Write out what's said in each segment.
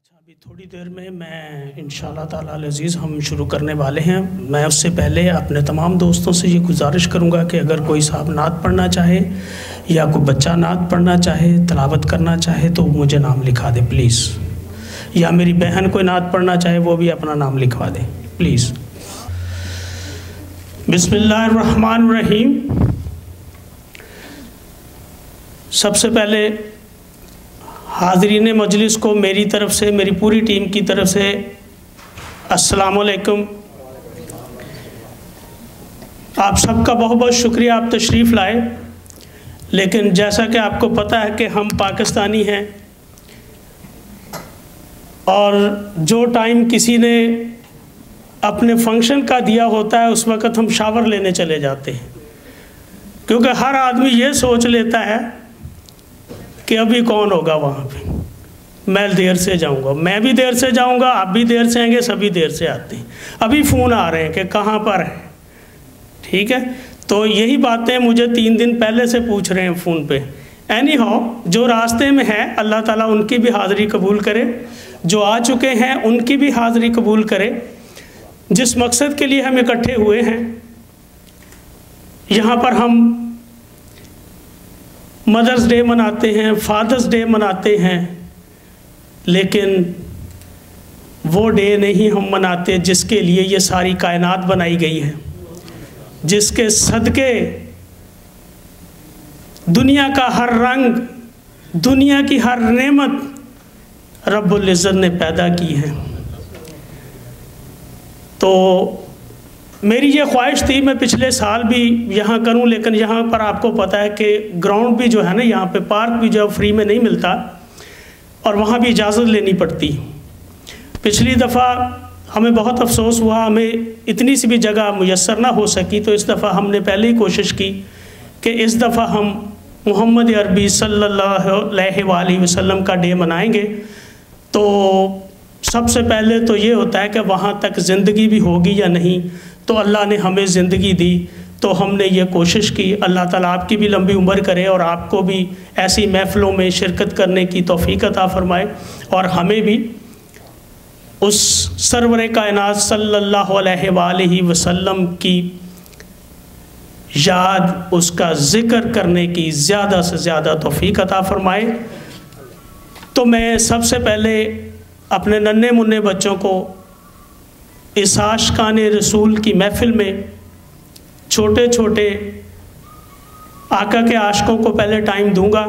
اچھا، ابھی تھوڑی دیر میں انشاءاللہ تعالی العزیز ہم شروع کرنے والے ہیں۔ میں اس سے پہلے اپنے تمام دوستوں سے یہ گزارش کروں گا کہ اگر کوئی صاحب نعت پڑھنا چاہے یا کوئی بچہ نعت پڑھنا چاہے، تلاوت کرنا چاہے تو مجھے نام لکھا دے پلیز، یا میری بہن کوئی نعت پڑھنا چاہے وہ بھی اپنا نام لکھوا دے پلیز۔ بسم اللہ الرحمن الرحیم۔ سب سے پہلے حاضرین مجلس کو میری طرف سے، میری پوری ٹیم کی طرف سے السلام علیکم۔ آپ سب کا بہت بہت شکریہ، آپ تشریف لائے، لیکن جیسا کہ آپ کو پتہ ہے کہ ہم پاکستانی ہیں اور جو ٹائم کسی نے اپنے فنکشن کا دیا ہوتا ہے اس وقت ہم شاور لینے چلے جاتے ہیں، کیونکہ ہر آدمی یہ سوچ لیتا ہے کہ ابھی کون ہوگا وہاں پہ، میں دیر سے جاؤں گا، میں بھی دیر سے جاؤں گا، آپ بھی دیر سے آئیں گے، سبھی دیر سے آتے ہیں، ابھی فون آ رہے ہیں کہ کہاں پر ہیں، ٹھیک ہے؟ تو یہی باتیں مجھے 3 دن پہلے سے پوچھ رہے ہیں فون پہ۔ اینی ہاؤ، جو راستے میں ہے اللہ تعالیٰ ان کی بھی حاضری قبول کرے، جو آ چکے ہیں ان کی بھی حاضری قبول کرے۔ جس مقصد کے لیے ہم اکٹھے ہوئے ہیں، یہاں پر ہم مدرس ڈے مناتے ہیں، فادرس ڈے مناتے ہیں، لیکن وہ ڈے نہیں ہم مناتے جس کے لیے یہ ساری کائنات بنائی گئی ہے، جس کے صدقے دنیا کا ہر رنگ، دنیا کی ہر نعمت رب العزت نے پیدا کی ہے۔ تو میری یہ خواہش تھی میں پچھلے سال بھی یہاں کروں، لیکن یہاں پر آپ کو پتہ ہے کہ گراؤنڈ بھی جو ہے نا، یہاں پہ پارک بھی جو فری میں نہیں ملتا اور وہاں بھی اجازت لینی پڑتی۔ پچھلی دفعہ ہمیں بہت افسوس ہوا، ہمیں اتنی سی بھی جگہ میسر نہ ہو سکی، تو اس دفعہ ہم نے پہلے ہی کوشش کی کہ اس دفعہ ہم محمد عربی صلی اللہ علیہ وآلہ وسلم کا ڈے منائیں گے۔ تو سب سے پہلے تو یہ ہوتا ہے کہ وہاں تک زندگی بھی ہوگی یا نہیں، تو اللہ نے ہمیں زندگی دی تو ہم نے یہ کوشش کی۔ اللہ تعالیٰ آپ کی بھی لمبی عمر کرے اور آپ کو بھی ایسی محفلوں میں شرکت کرنے کی توفیق عطا فرمائے، اور ہمیں بھی اس سرور کائنات صلی اللہ علیہ وآلہ وسلم کی یاد، اس کا ذکر کرنے کی زیادہ سے زیادہ توفیق عطا فرمائے۔ تو میں سب سے پہلے اپنے ننھے منھے بچوں کو اس عاشقان رسول کی محفل میں، چھوٹے چھوٹے آقا کے عاشقوں کو پہلے ٹائم دوں گا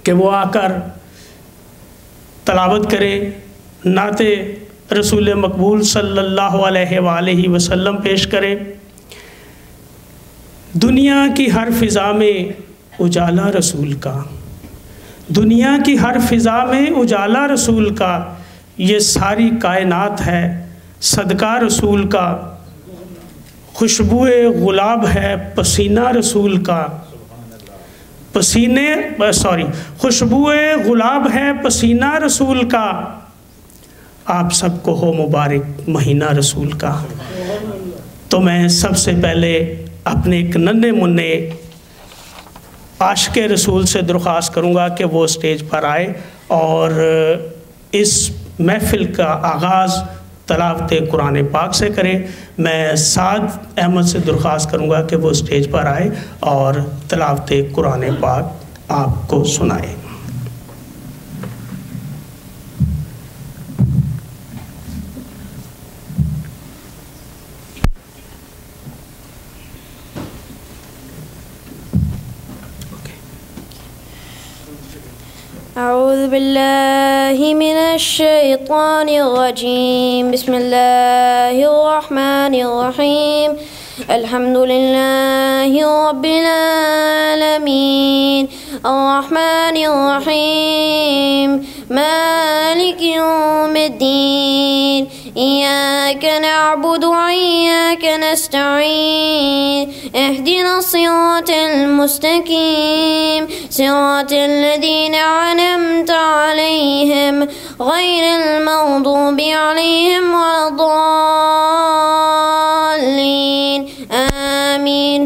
کہ وہ آ کر تلاوت کریں، نعت رسول مقبول صلی اللہ علیہ وآلہ وسلم پیش کریں۔ دنیا کی ہر فضا میں اجالا رسول کا، دنیا کی ہر فضا میں اجالا رسول کا، یہ ساری کائنات ہے صدقہ رسول کا، خوشبوئے گلاب ہے پسینہ رسول کا، خوشبوئے گلاب ہے پسینہ رسول کا، آپ سب کو ہو مبارک مہینہ رسول کا۔ تو میں سب سے پہلے اپنے ایک ننھے منھے عاشق رسول سے درخواست کروں گا کہ وہ اسٹیج پر آئے اور اس محفل کا آغاز تلاوت قرآن پاک سے کرے۔ میں سعد احمد سے درخواست کروں گا کہ وہ اسٹیج پر آئے اور تلاوت قرآن پاک آپ کو سنائے۔ اعوذ باللہ من الشیطان الرجیم، بسم اللہ الرحمن الرحیم، الحمد للہ رب العالمین، الرحمن الرحیم، مالک یوم الدین، ایاک نعبد وایاک نستعین، اہدنا الصراط المستقیم، صراط الذین انعمت علیہم غیر المغضوب علیہم ولا الضالین، آمین۔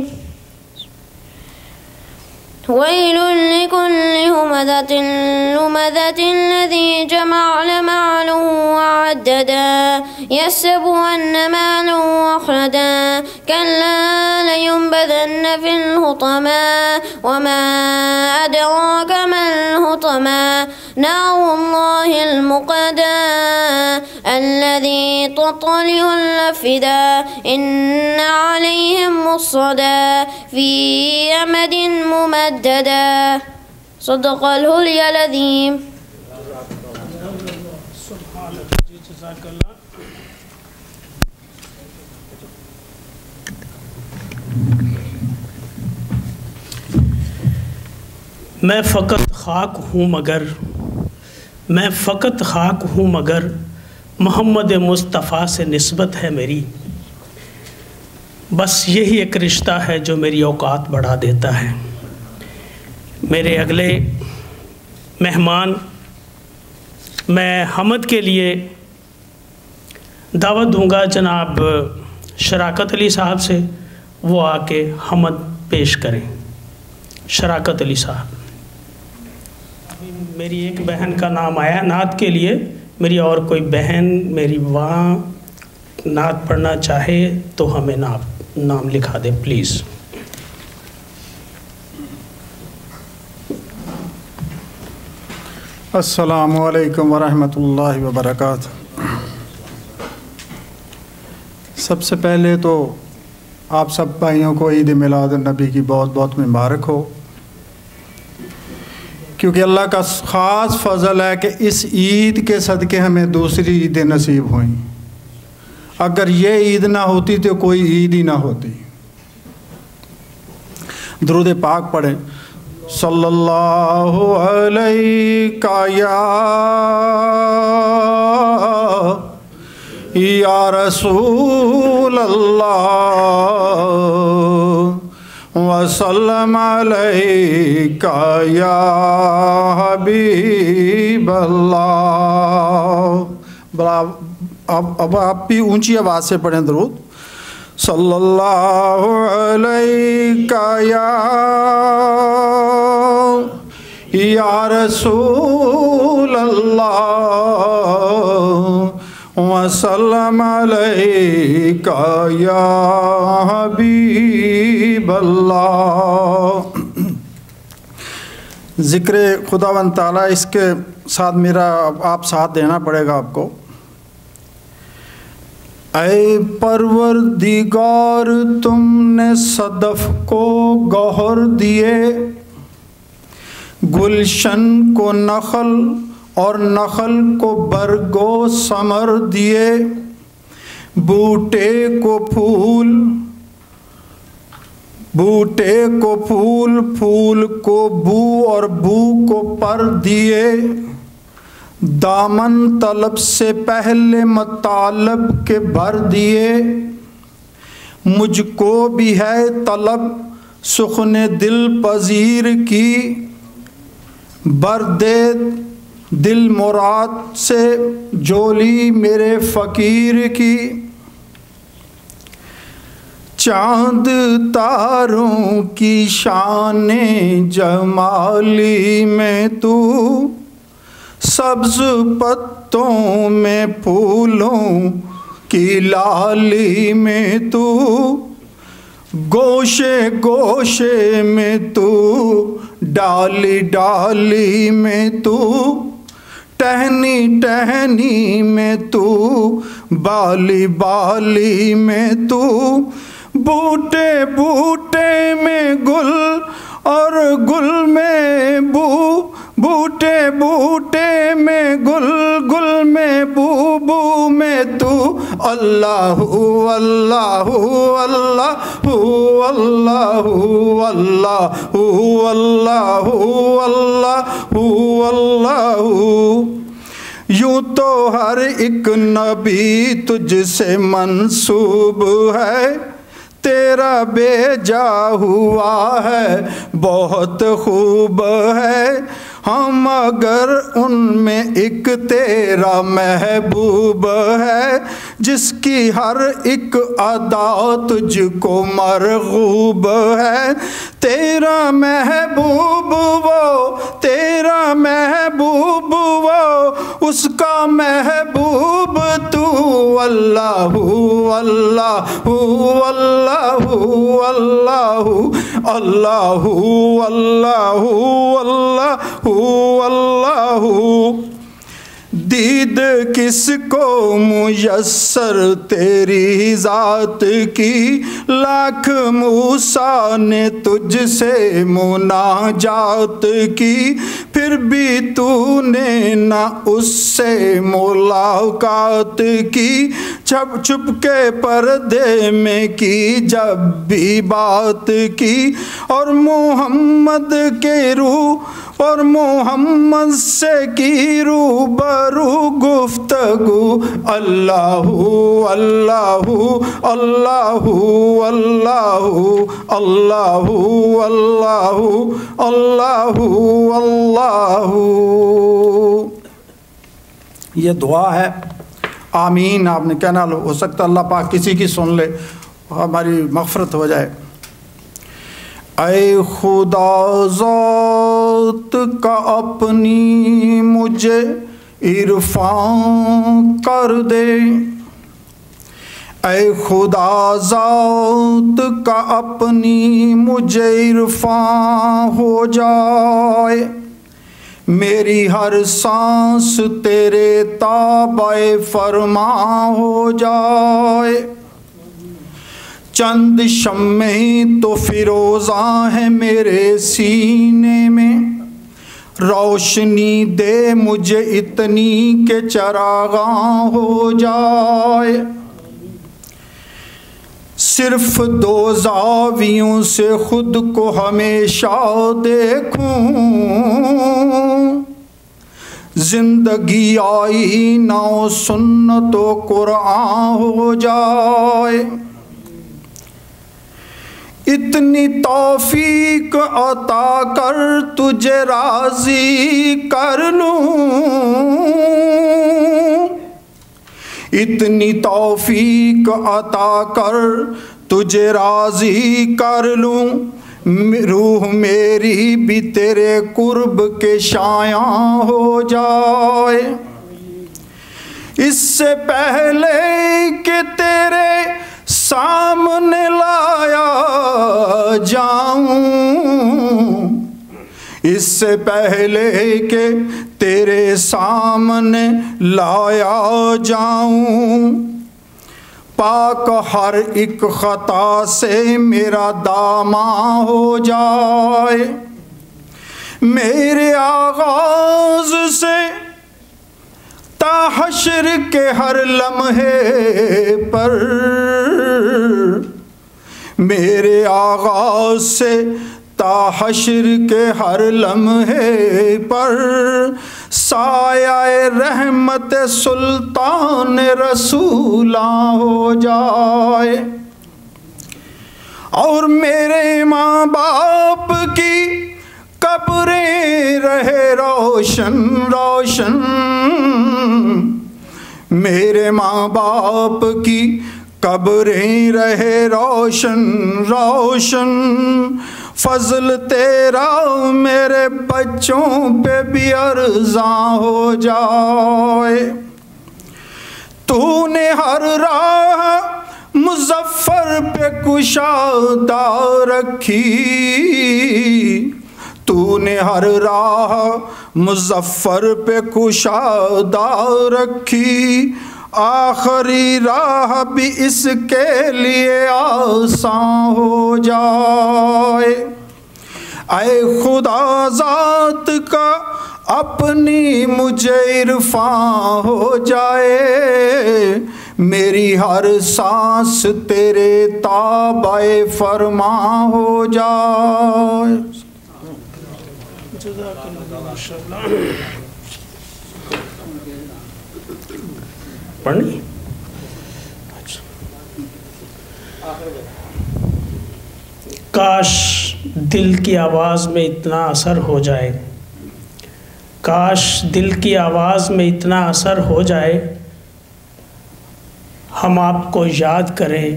ويل لكل همزة لمزة الذي جمع مالا وعددا يحسب أن ماله أخلدا كلا لينبذن في الحطمة وما أدراك ما الحطمة نار الله الموقدة الذي تطلع الأفئدة إن عليهم مؤصدا في أمد ممددا صدق العلي العظيم. میں فقط خاک ہوں مگر محمد مصطفیٰ سے نسبت ہے میری. بس یہی ایک رشتہ ہے جو میری اوقات بڑھا دیتا ہے. میرے اگلے مہمان میں حمد کے لیے دعوت دوں گا جناب شراکت علی صاحب سے، وہ آ کے حمد پیش کریں. شراکت علی صاحب. میری ایک بہن کا نام آیا نعت کے لیے، میری اور کوئی بہن میری وہاں نعت پڑھنا چاہے تو ہمیں نام لکھا دے پلیز. السلام علیکم ورحمۃ اللہ وبرکاتہ. سب سے پہلے تو آپ سب بھائیوں کو عید میلاد النبی کی بہت بہت مبارک ہو، کیونکہ اللہ کا خاص فضل ہے کہ اس عید کے صدقے ہمیں دوسری عیدیں نصیب ہوئیں. اگر یہ عید نہ ہوتی تو کوئی عید ہی نہ ہوتی. درود پاک پڑھیں. صلی اللہ علیہ یا رسول اللہ وسلم علیک یا حبیب اللہ. اب آپ بھی اونچی آواز سے پڑھیں درود. صلی اللہ علیک یا رسول اللہ وسلم علیک یا حبیب اللہ. ذکر خداوند تعالیٰ، اس کے ساتھ میرا آپ ساتھ دینا پڑے گا آپ کو. اے پروردگار تم نے صدف کو گوہر دیے، گلشن کو نخل اور نخل کو برگو ثمر دیے، بوٹے کو پھول پھول کو بو اور بو کو پر دیے، دامن طلب سے پہلے مطالب کے بھر دیے، مجھ کو بھی ہے طلب سخن دل پذیر کی، بر دے دل مراد سے جولی میرے فقیر کی. چاند تاروں کی شان جمالی میں تو، سبز پتوں میں پھولوں کی لالی میں تو، گوشے گوشے میں تو، ڈالی ڈالی میں تو، ٹہنی ٹہنی میں تو، بالی بالی میں تو، بوٹے بوٹے میں گل اور گل میں بو، بوٹے بوٹے میں گل گل میں بو بو میں تو، اللہ اللہ اللہ اللہ اللہ اللہ اللہ اللہ. یوں تو ہر ایک نبی تجھ سے منسوب ہے، تیرا بھیجا ہوا ہے بہت خوب ہے، ہم اگر ان میں ایک تیرا محبوب ہے، جس کی ہر ایک ادا تجھ کو مرغوب ہے، تیرا محبوب وہ، تیرا محبوب وہ، اس کا محبوب تو، اللہ اللہ اللہ اللہ اللہ اللہ اللہ اللہ۔ دید کس کو میسر تیری ذات کی، لاکھ موسیٰ نے تجھ سے مناجات کی، پھر بھی تو نے نہ اس سے ملاقات کی، چھپ چھپ کے پردے میں کی جب بھی بات کی، اور محمد کے روح اور محمد سے کی روبرو گفتگو، اللہ اللہ اللہ اللہ اللہ اللہ اللہ اللہ۔ یہ دعا ہے، آمین آپ نے کہنا، ہو سکتا اللہ پاک کسی کی سن لے، ہماری مغفرت ہو جائے۔ اے خدا ذات کا اپنی مجھے عرفان کر دے، اے خدا ذات کا اپنی مجھے عرفان ہو جائے، میری ہر سانس تیرے تابع فرمان ہو جائے، چند شمعیں تو فیروزاں ہیں میرے سینے میں، روشنی دے مجھے اتنی کہ چراغاں ہو جائے، صرف دو زاویوں سے خود کو ہمیشہ دیکھوں، زندگی آئینہ و سنت و قرآن ہو جائے، اتنی توفیق عطا کر تجھے راضی کر لوں، اتنی توفیق عطا کر تجھے راضی کر لوں، روح میری بھی تیرے قرب کے شایاں ہو جائے، اس سے پہلے کہ تیرے سامنے لایا جاؤں، اس سے پہلے کہ تیرے سامنے لایا جاؤں، پاک ہر ایک خطا سے میرا داماں ہو جائے، میرے آغاز سے تا حشر کے ہر لمحے پر، میرے آغاز سے تا حشر کے ہر لمحے پر، سایہ رحمت سلطان رسولاں ہو جائے، اور میرے ماں باپ کی قبریں رہے روشن روشن، میرے ماں باپ کی قبریں رہے روشن روشن، فضل تیرا میرے بچوں پہ بھی ارزاں ہو جائے، تو نے ہر راہ مظفر پہ کشادہ رکھی، تو نے ہر راہ مظفر پہ کشادہ رکھی، آخری راہ بھی اس کے لیے آسان ہو جائے، اے خدا ذات کا اپنی مجھے عرفان ہو جائے، میری ہر سانس تیرے تابع فرمان ہو جائے۔ پڑھنی؟ کاش دل کی آواز میں اتنا اثر ہو جائے، کاش دل کی آواز میں اتنا اثر ہو جائے، ہم آپ کو یاد کریں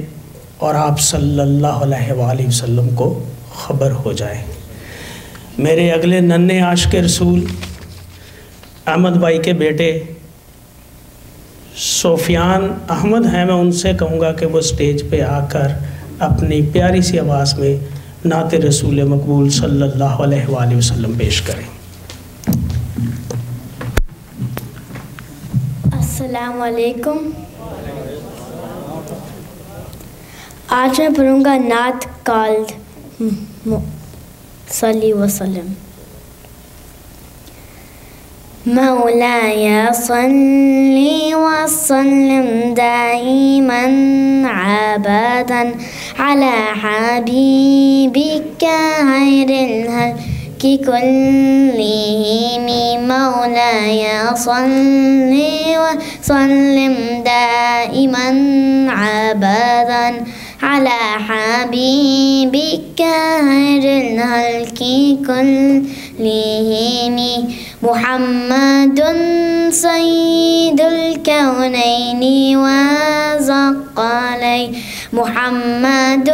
اور آپ صلی اللہ علیہ وآلہ وسلم کو خبر ہو جائے۔ میرے اگلے ننھے عاشق رسول احمد بھائی کے بیٹے سفیان احمد ہیں، میں ان سے کہوں گا کہ وہ سٹیج پہ آ کر اپنی پیاری سی آواز میں نعت رسول مقبول صلی اللہ علیہ وآلہ وسلم پیش کریں۔ السلام علیکم۔ آج میں پڑھوں گا نعت کالڈ صلی وسلم۔ مولاي صل وسلم دائما أبدا على حبيبك خير الخلق كلهم، مولاي صل وسلم دائما أبدا على حبيبك خير الخلق كلهم، محمد سيد الكونين وثقلين، محمد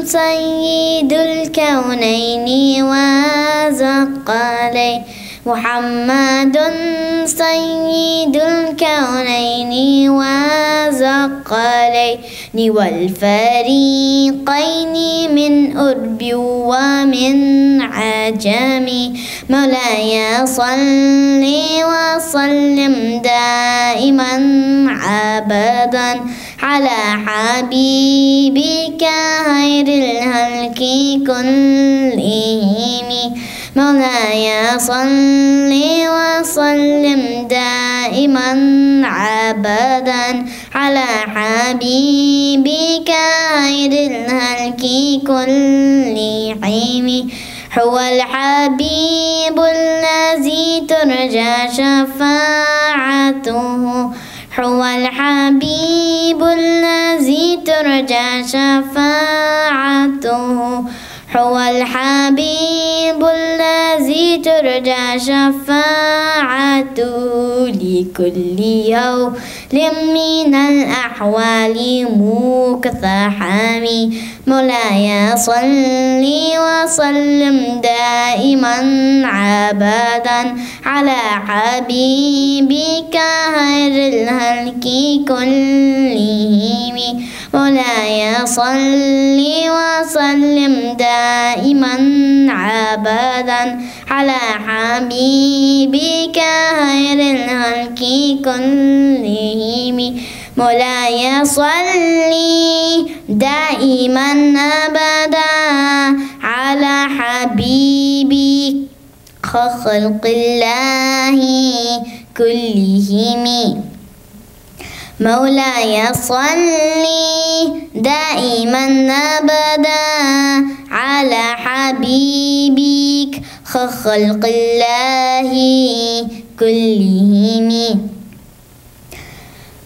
سيد الكونين وثقلين، محمد سيد الكونين وثقلين والفريقين من أرب ومن عجم، مولاي صل وسلم دائما أبدا على حبيبك خير الخلق كلهم، مولاي صل وسلم دائما أبدا على حبيبك خير الخلق كلهم، هو الحبيب الذي ترجى شفاعته، هو الحبيب الذي ترجى شفاعته، هو الحبيب الذي ترجى شفاعته، لكل يوم من الأحوال مقتحم، مولاي صل وسلم دائما أبدا على حبيبك خير الخلق كلهم، مولاي صل وسلم دائما أبدا على حبيبك خير الخلق كلهم، مولاي صل دائما أبدا على حبيبك خلق الله كلهم، مولاي صل دائما أبدا على حبيبك خلق الله كلهم،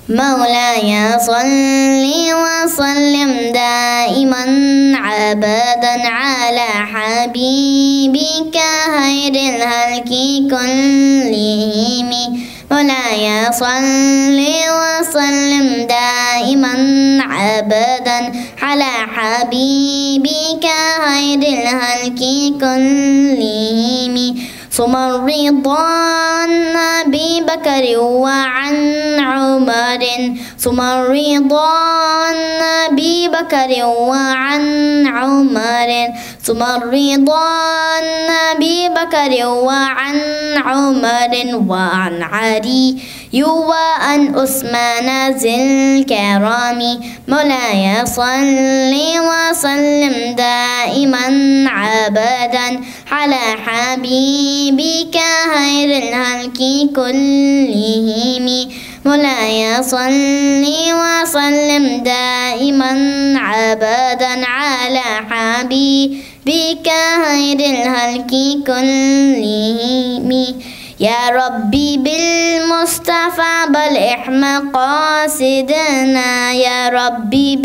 مولاي صل وسلم دائما أبدا على حبيبك خير الخلق كلهم، مولاي صل وسلم دائما أبدا على حبيبك خير الخلق كلهم، ثم الرضا عن أبي بكر وعن عمر، ثم الرضا عن أبي بكر وعن عمر، ثم الرضا عن أبي بكر وعن عمر وعن علي وعن عثمان ذي الكرام، مولاي صل وسلم دائما أبدا على حبيبك خير الخلق كلهم، مولاي صل وسلم دائما أبدا على حبيبك خير الخلق كلهم، يا ربي بالمصطفى بلغ مقاصدنا، يا ربي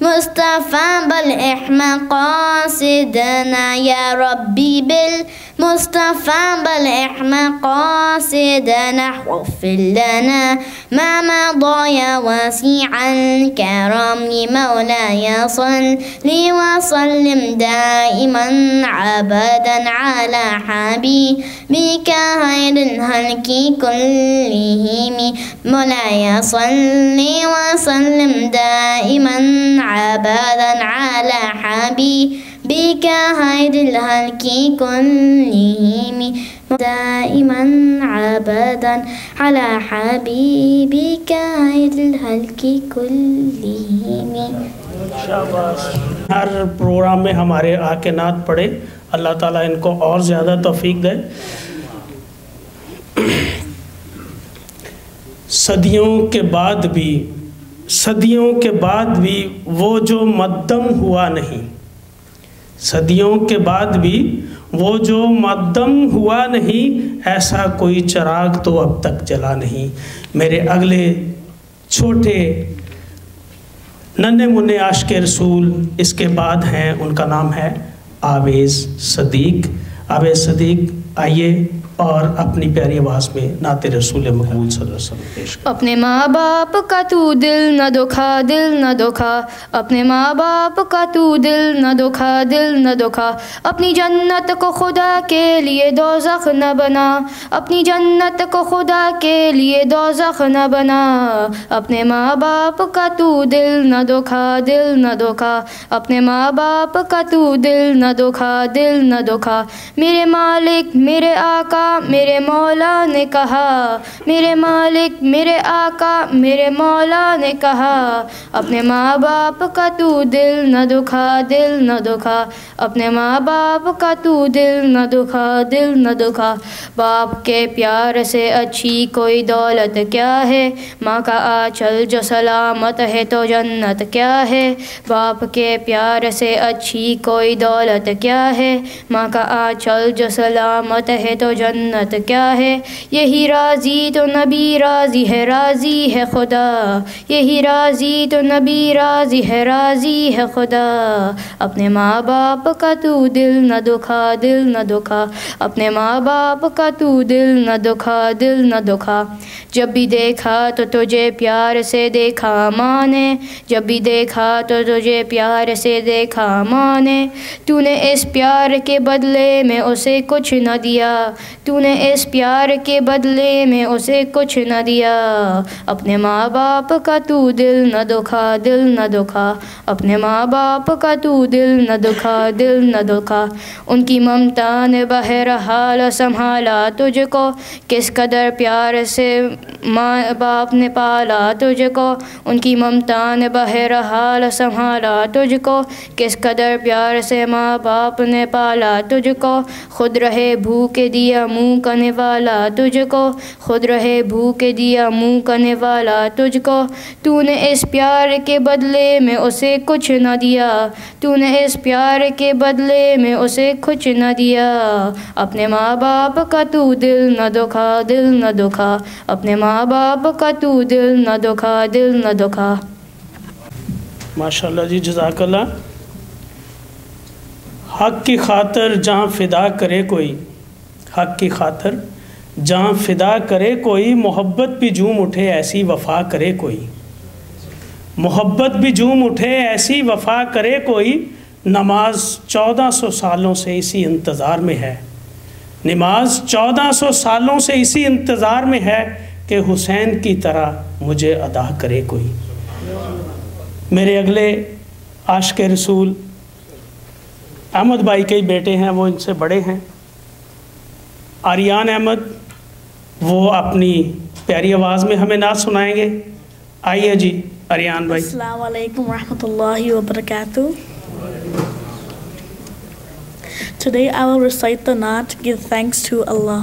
مصطفى بلغ مقاصدنا يا ربي بالمصطفى بلغ مقاصدنا واغفر لنا ما مضى يا واسع الكرم مولاي صل وسلم دائما عبدا على حبيبك خير الخلق كلهم مولاي صل وسلم دائما عبدا على حبيبك خير الخلق كلهم دائما عبدا على حبيبك خير الخلق كلهم. ہر پروگرام میں ہمارے آکے نعت پڑھے، اللہ تعالیٰ ان کو اور زیادہ توفیق دے. صدیوں کے بعد بھی وہ جو مدم ہوا نہیں، صدیوں کے بعد بھی وہ جو مدم ہوا نہیں، ایسا کوئی چراغ تو اب تک جلا نہیں. میرے اگلے چھوٹے ننھے منھے عاشق رسول اس کے بعد ہیں، ان کا نام ہے آویز صدیق. آویز صدیق آئیے اور اپنی پیاری آواز میں نعت رسول مقبول صلی اللہ علیہ وسلم پیش کریں. اپنے ماں باپ کا تو دل نہ دکھا، دل نہ دکھا، اپنے ماں باپ کا تو دل نہ دکھا، دل نہ دکھا. اپنی جنت کو خدا کے لیے دوزخ نہ بنا، اپنی جنت کو خدا کے لیے دوزخ نہ بنا. اپنے ماں باپ کا تو دل نہ دکھا، دل نہ دکھا، اپنے ماں باپ کا تو دل نہ دکھا، دل نہ دکھا. میرے مالک میرے آقا میرے مولا نے کہا، میرے مالک میرے آقا میرے مولا نے کہا، اپنے ماں باپ کا تو دل نہ دکھا، دل نہ دکھا، اپنے ماں باپ کا تو دل نہ دکھا، دل نہ دکھا. باپ کے پیار سے اچھی کوئی دولت کیا ہے، ماں کا آنچل جو سلامت ہے تو جنت کیا ہے. باپ کے پیار سے اچھی کوئی دولت کیا ہے، ماں کا آنچل جو سلامت ہے تو جنت کیا ہے. یہی راضی تو نبی راضی ہے، راضی ہے خدا، یہی راضی تو نبی راضی ہے، راضی ہے خدا. اپنے ماں باپ کا تو دل نہ دکھا، دل نہ دکھا، اپنے ماں باپ کا تو دل نہ دکھا، دل نہ دکھا. جب بھی دیکھا تو تجھے پیار سے دیکھا ماں نے، جب بھی دیکھا تو تجھے پیار سے دیکھا ماں نے. تو نے اس پیار کے بدلے میں اسے کچھ نہ دیا، تو نے اس پیار کے بدلے میں اسے کچھ نہ دیا. اپنے ماں باپ کا تو دل نہ دکھا، دل نہ دکھا، اپنے ماں باپ کا تو دل نہ دکھا، دل نہ دکھا. ان کی ممتا نے بہرحال سنبھالا تجھ کو، کس قدر پیار سے ماں باپ نے پالا تجھ کو. ان کی ممتا نے بہرحال سنبھالا تجھ کو، کس قدر پیار سے ماں باپ نے پالا تجھ کو. خود رہے بھوکے دیا منہ کا نوالا تجھ کو، خود رہے بھوکے دیا منہ کا نوالا تجھ کو. تو نے اس پیار کے بدلے میں اسے کچھ نہ دیا، تو نے اس پیار کے بدلے میں اسے کچھ نہ دیا. اپنے ماں باپ کا تو دل نہ دکھا، دل نہ دکھا، اپنے ماں باپ کا تو دل نہ دکھا، دل نہ دکھا. ماشاءاللہ جی، جزاک اللہ. حق کی خاطر جہاں فدا کرے کوئی، حق کی خاطر جہاں فدا کرے کوئی، محبت بھی جھوم اٹھے ایسی وفا کرے کوئی، محبت بھی جھوم اٹھے ایسی وفا کرے کوئی. نماز 1400 سالوں سے اسی انتظار میں ہے، نماز 1400 سالوں سے اسی انتظار میں ہے کہ حسین کی طرح مجھے ادا کرے کوئی. میرے اگلے عاشق رسول احمد بھائی کے ہی بیٹے ہیں، وہ ان سے بڑے ہیں، آریان احمد. وہ اپنی پیاری آواز میں ہمیں نعت سنائیں گے. آئیے جی آریان بھائی. السلام علیکم ورحمۃ اللہ وبرکاتہ. Today I will recite the Naat, Give Thanks to Allah.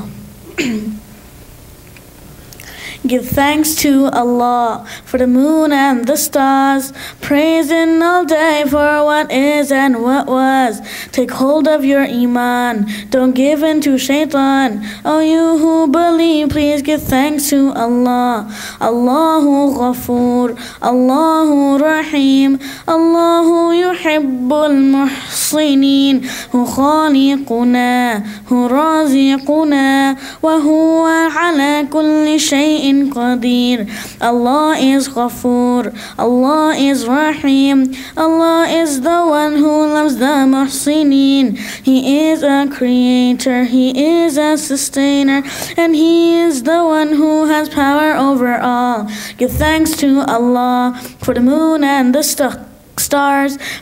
Give thanks to Allah for the moon and the stars. Praise Him all day for what is and what was. Take hold of your iman. Don't give in to shaitan. O you who believe, please give thanks to Allah. Allahu Ghafoor, Allahu Rahim, Allahu Yuhibbul Muhsinin, Hu Khaliquna, Hu Raziquna, wa huwa ala kulli shay'in Qadir. Allah is Ghafoor, Allah is Rahim, Allah is the one who loves the Muhsinin. He is a creator, He is a sustainer, and He is the one who has power over all. Give thanks to Allah for the moon and the stars.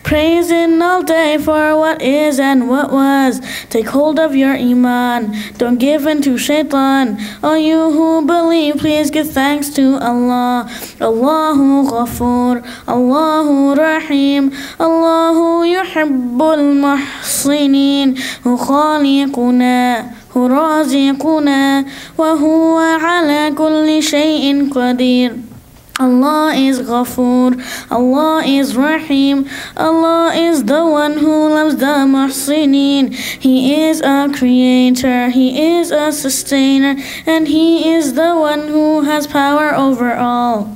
Praise Him all day for what is and what was. Take hold of your iman. Don't give in to shaitan. O you who believe, please give thanks to Allah. Allahu Ghafoor, Allahu Rahim, Allahu Yuhibbul Muhsinin, Hu Khaliquna, Hu Raziquna, wa huwa ala kulli shay'in Qadir. Allah is Ghafoor, Allah is Rahim, Allah is the one who loves the Muhsinin. He is a creator, He is a sustainer, and He is the one who has power over all.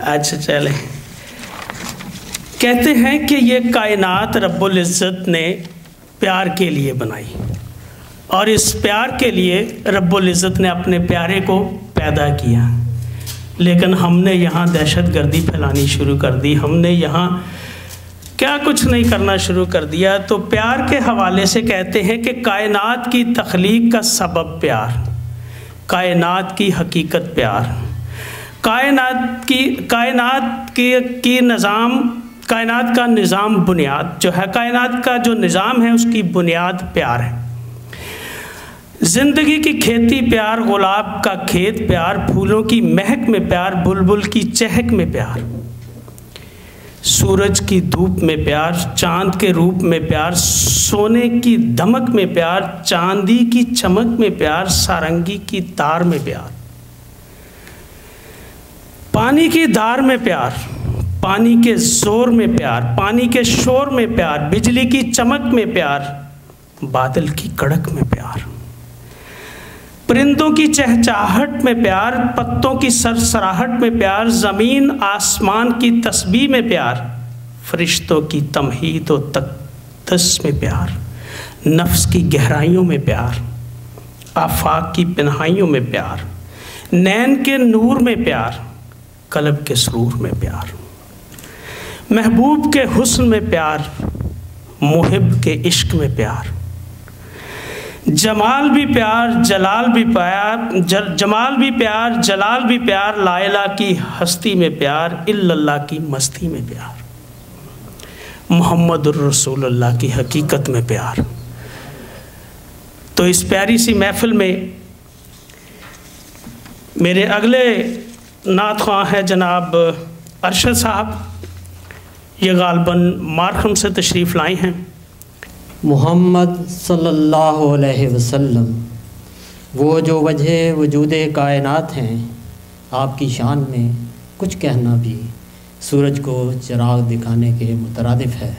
اچھا چلیں. کہتے ہیں کہ یہ کائنات رب العزت نے پیار کے لیے بنائی، اور اس پیار کے لیے رب العزت نے اپنے پیارے کو پیدا کیا، لیکن ہم نے یہاں دہشت گردی پھیلانی شروع کر دی، ہم نے یہاں کیا کچھ نہیں کرنا شروع کر دیا. تو پیار کے حوالے سے کہتے ہیں کہ کائنات کی تخلیق کا سبب پیار، کائنات کی حقیقت پیار، کائنات کا نظام بنیاد جو ہے، کائنات کا جو نظام ہے اس کی بنیاد پیار ہے. زندگی کی کھیتی پیار، گلاب کا کھیت پیار، پھولوں کی مہک میں پیار، بلبل کی چہک میں پیار، سورج کی دھوپ میں پیار، چاند کے روپ میں پیار، سونے کی دمک میں پیار، چاندی کی چمک میں پیار، سارنگی کی تار میں پیار، پانی کی دھار میں پیار، پانی کے زور میں پیار، پانی کے شور میں پیار، بجلی کی چمک میں پیار، بادل کی کڑک میں پیار، پرندوں کی چہچہاہٹ میں پیار، پتوں کی سرسراہٹ میں پیار، زمین آسمان کی تسبیح میں پیار، فرشتوں کی تمہید و تقدس میں پیار، نفس کی گہرائیوں میں پیار، آفاق کی پنہائیوں میں پیار، نین کے نور میں پیار، قلب کے سرور میں پیار، محبوب کے حسن میں پیار، محب کے عشق میں پیار، جمال بھی پیار، جلال بھی پیار، جمال بھی پیار، جلال بھی پیار، لا الہ کی ہستی میں پیار، الا اللہ کی مستی میں پیار، محمد الرسول اللہ کی حقیقت میں پیار. تو اس پیاری سی محفل میں میرے اگلے نعت خواں ہیں جناب ارشد صاحب، یہ غالباً مارکھم سے تشریف لائے ہیں. محمد صلی اللہ علیہ وسلم وہ جو وجہ وجود کائنات ہیں، آپ کی شان میں کچھ کہنا بھی سورج کو چراغ دکھانے کے مترادف ہے.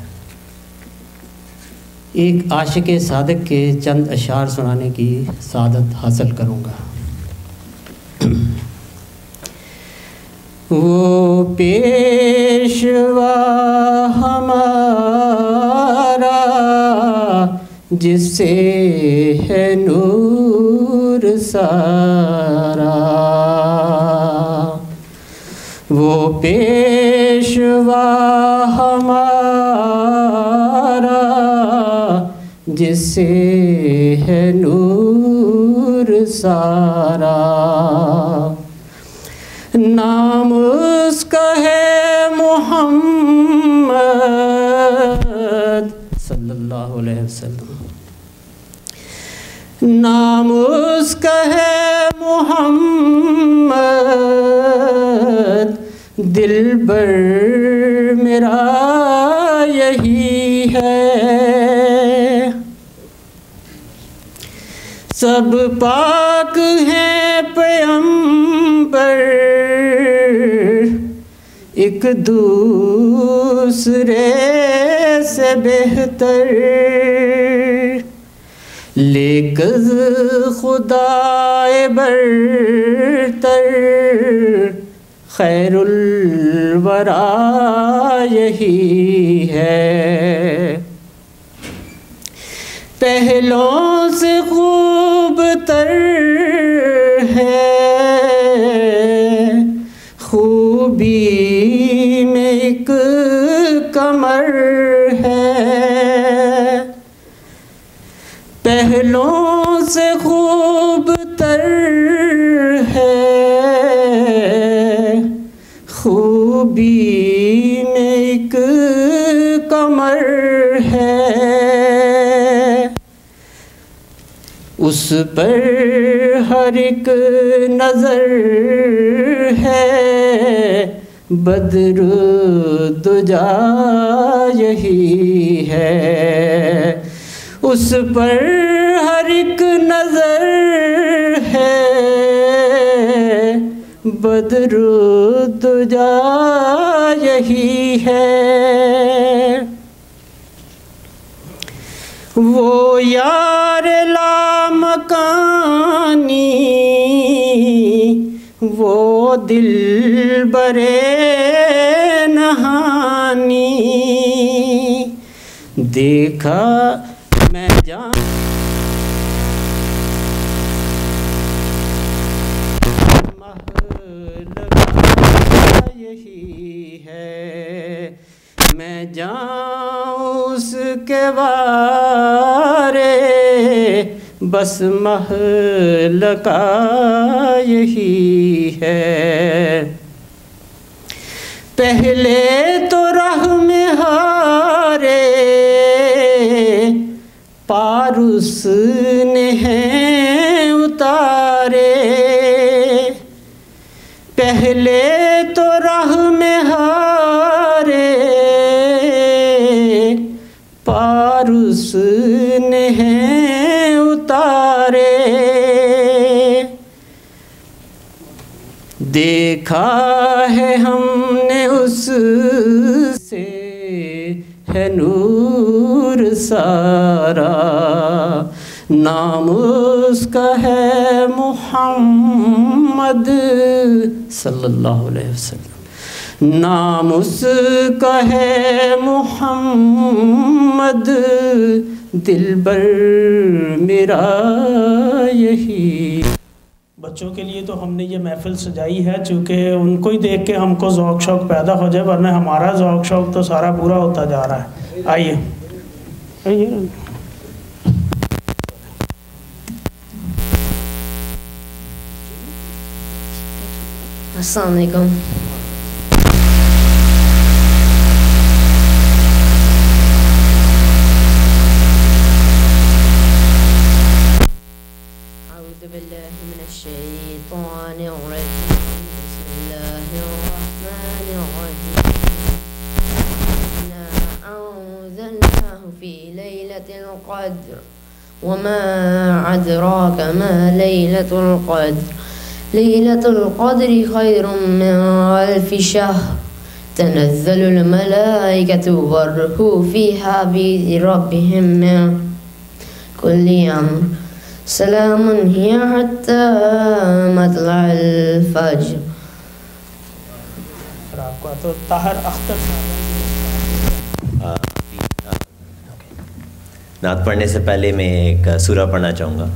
ایک عاشق صادق کے چند اشعار سنانے کی سعادت حاصل کروں گا. وہ پیشوا ہمارا جس سے ہے نور سارا، وہ پیشوا ہمارا جس سے ہے نور سارا، نام اس کا ہے محمد صلی اللہ علیہ وسلم، نام اس کا ہے محمد، دلبر میرا یہی ہے، سب پاک ہیں پیغمبر ایک دوسرے سے بہتر، لیکن خدائے برتر خیر الورا یہی ہے، پہلوں سے خوب تر ہے، خوبی میں ایک کمر ہے، پہلوں سے خوب تر ہے، خوبی میں ایک کمر ہے، اس پر ہر ایک نظر ہے، بدر دجا یہی ہے، اس پر ہر ایک نظر ہے، بدر دجا یہی ہے، وہ یار لامکانی وہ دل برے دیکھا میں جان یہی ہے، میں جاؤں اس کے وارے، بس مہلکہ یہی ہے۔ پہلے تو راہ میں ہارے پار اس نے ہیں اتارے، پہلے تو راہ میں ہارے پار اس نے ہیں اتارے، دیکھا ہے ہم نے اس سے ہے نور سارا، نام اس کا ہے محمد صلی اللہ علیہ وسلم، نام اس کا ہے محمد، دلبر میرا یہی۔ بچوں کے لیے تو ہم نے یہ محفل سجائی ہے چونکہ ان کو ہی دیکھ کے ہم کو ذوق شوق پیدا ہو جائے، ورنہ ہمارا ذوق شوق تو سارا پورا ہوتا جا رہا ہے۔ آئیے السلام علیکم۔ اعوذ باللہ من الشیطان الرجیم، بسم اللہ الرحمن الرحیم، انا انزلناه في ليلة القدر وما ادراک ما ليلة القدر، ليلة القدر خير من 1000 شهر، تنزل الملائكة والروح فيها بإذن ربهم من كل أمر، سلام هي حتى مطلع الفجر۔ تو طاہر اختر نعت پڑھنے سے پہلے میں ایک سورہ پڑھنا چاہوں گا۔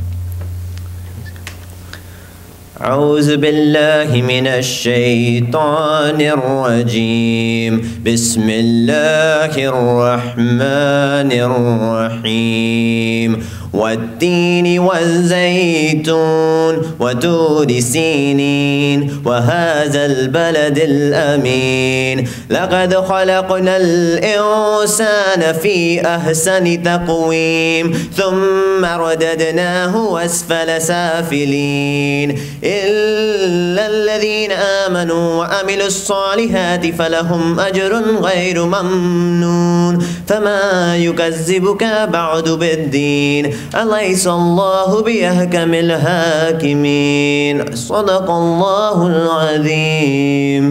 اعوذ باللہ من الشیطان الرجیم، بسم اللہ الرحمن الرحیم، والتین والزیتون وطور سینین وهذا البلد الأمین، لقد خلقنا الإنسان في أحسن تقویم ثم رددناه أسفل سافلین، إلا الذين آمنوا وعملوا الصالحات فلهم أجر غير ممنون، فما يكذبك بعد بالدين، أليس الله بأحكم الحاكمين، صدق الله العظيم۔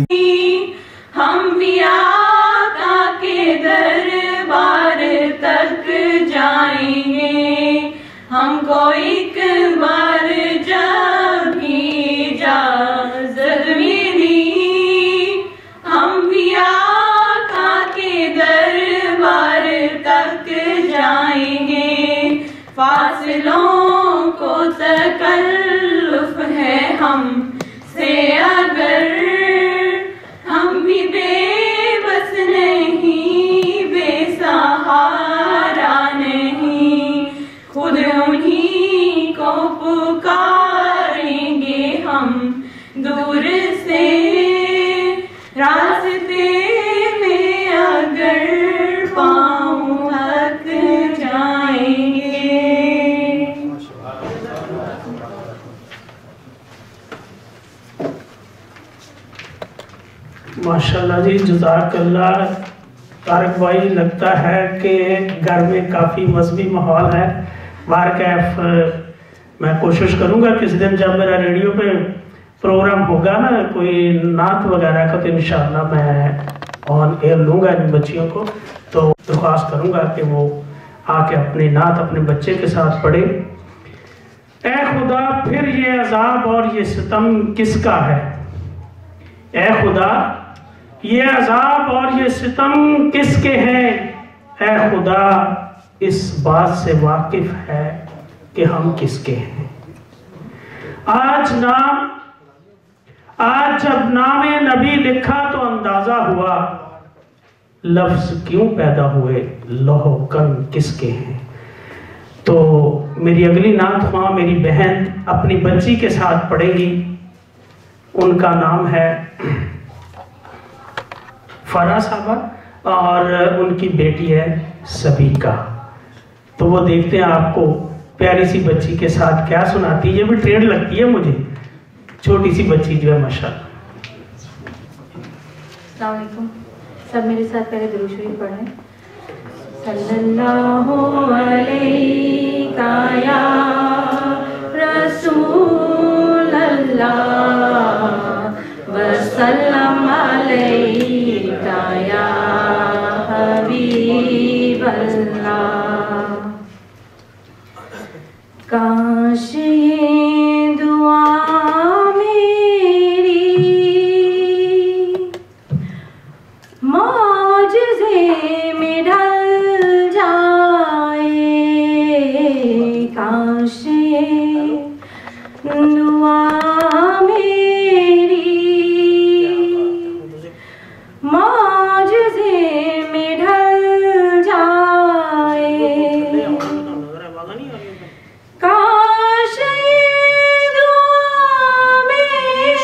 ہم بھی آقا کے دربار تک جائیں گے، ہم کو ایک بار جب اجازت ملی، ہم بھی آقا کے دربار تک جائیں گے، فاصلوں کو تکلف ہے ہم سے اگر، ہم بھی بے بس نہیں، بے سہارا نہیں، خود انہی کو پکاریں گے ہم دور سے، راستے میں اگر پاؤں تھک جائیں گے۔ ماشاءاللہ جی، جزاک اللہ طارق بھائی، لگتا ہے کہ گھر میں کافی مذہبی ماحول ہے۔ بارکیف میں کوشش کروں گا کس دن جب میرا ریڈیو پہ پروگرام ہوگا نا کوئی نعت وغیرہ کا، تو انشاءاللہ میں آن ایئر لوں گا ان بچیوں کو، تو درخواست کروں گا کہ وہ آ کے اپنی نعت اپنے بچے کے ساتھ پڑھے۔ اے خدا پھر یہ عذاب اور یہ ستم کس کا ہے، اے خدا یہ عذاب اور یہ ستم کس کے ہیں، اے خدا اس بات سے واقف ہے کہ ہم کس کے ہیں۔ آج جب نام نبی لکھا تو اندازہ ہوا لفظ کیوں پیدا ہوئے، لوح کن کس کے ہیں۔ تو میری اگلی نعت خواں میری بہن اپنی بچی کے ساتھ پڑھے گی، ان کا نام ہے فرا صاحبہ اور ان کی بیٹی ہے سبیکہ۔ تو وہ دیکھتے ہیں آپ کو پیاری سی بچی کے ساتھ کیا سناتی ہے۔ یہ بھی ٹریڈ لگتی ہے مجھے، چھوٹی سی بچی جو ہے ماشاءاللہ۔ السلام علیکم، سب میرے ساتھ پہلے درود شریف پڑھیں۔ صلی اللہ علیہ یا رسول اللہ وسلم علیہ یا حبیب اللہ۔ کاش یہ دعا میری معجزے میں ڈھل جائے، کاش یہ دعا میری معجزے میں ڈھل جائے، کاش یہ دعا میری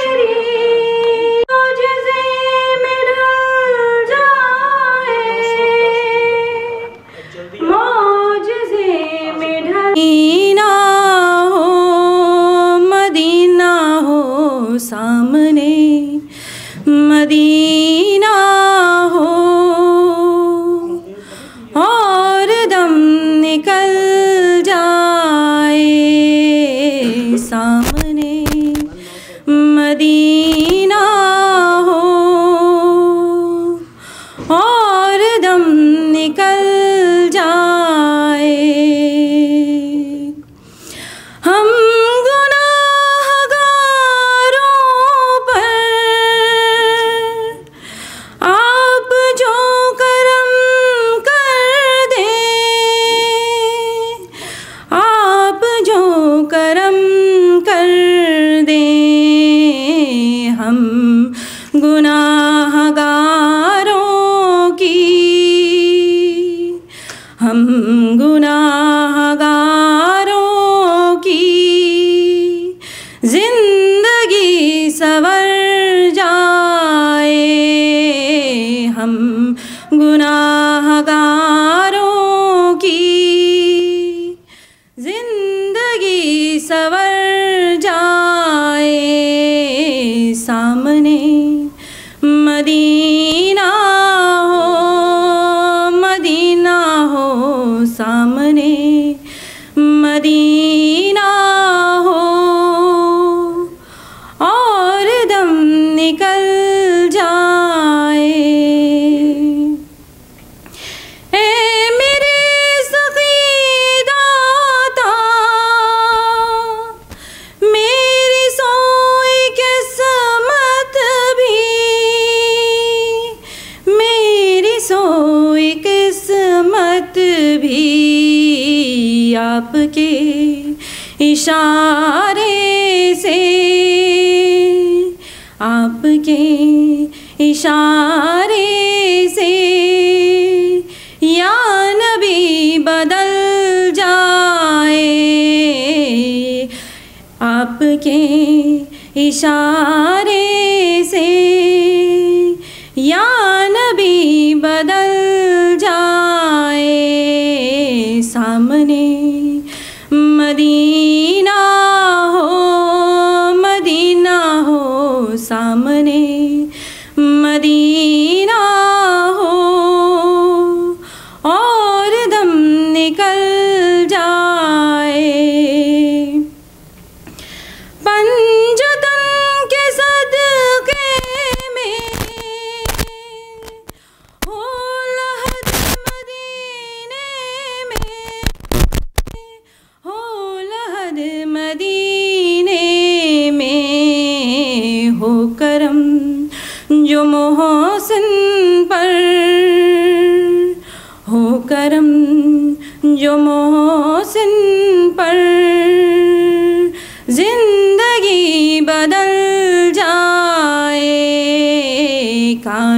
معجزے میں ڈھل جائے، معجزے میں ڈھل مدینہ ہو سامنے، مدینہ ہو اور دم نکل جائے سامنے، مدینہ ہو اور دم نکل جائے۔ ہم گناہ گاروں پر آپ جو کرم کر دیں، آپ جو کرم کر دیں، ہم گناہ گاروں کی، ہم گناہ گاروں کی زندگی سنور جائے، ہم گناہ گاروں کی زندگی سنور جائے سامنے، مدینہ ہو، مدینہ ہو سامنے، مدینہ ہو اور دم نکل جائے۔ اے میرے سخی داتا، میری سوئی قسمت بھی، میری سوئی قسمت بھی آپ کے اشارے سے، آپ کے اشارے سے یا نبی بدل جائے، آپ کے اشارے سے یا نبی بدل جائے سامنے، مدینہ ہو، مدینہ ہو سامنے، مدینہ ہو اور دم نکل جائے۔ پنجتن کے صدقے میں ہو لحد مدینے میں، ہو لحد مدینے میں، ہو کرم جو محسن پر، ہو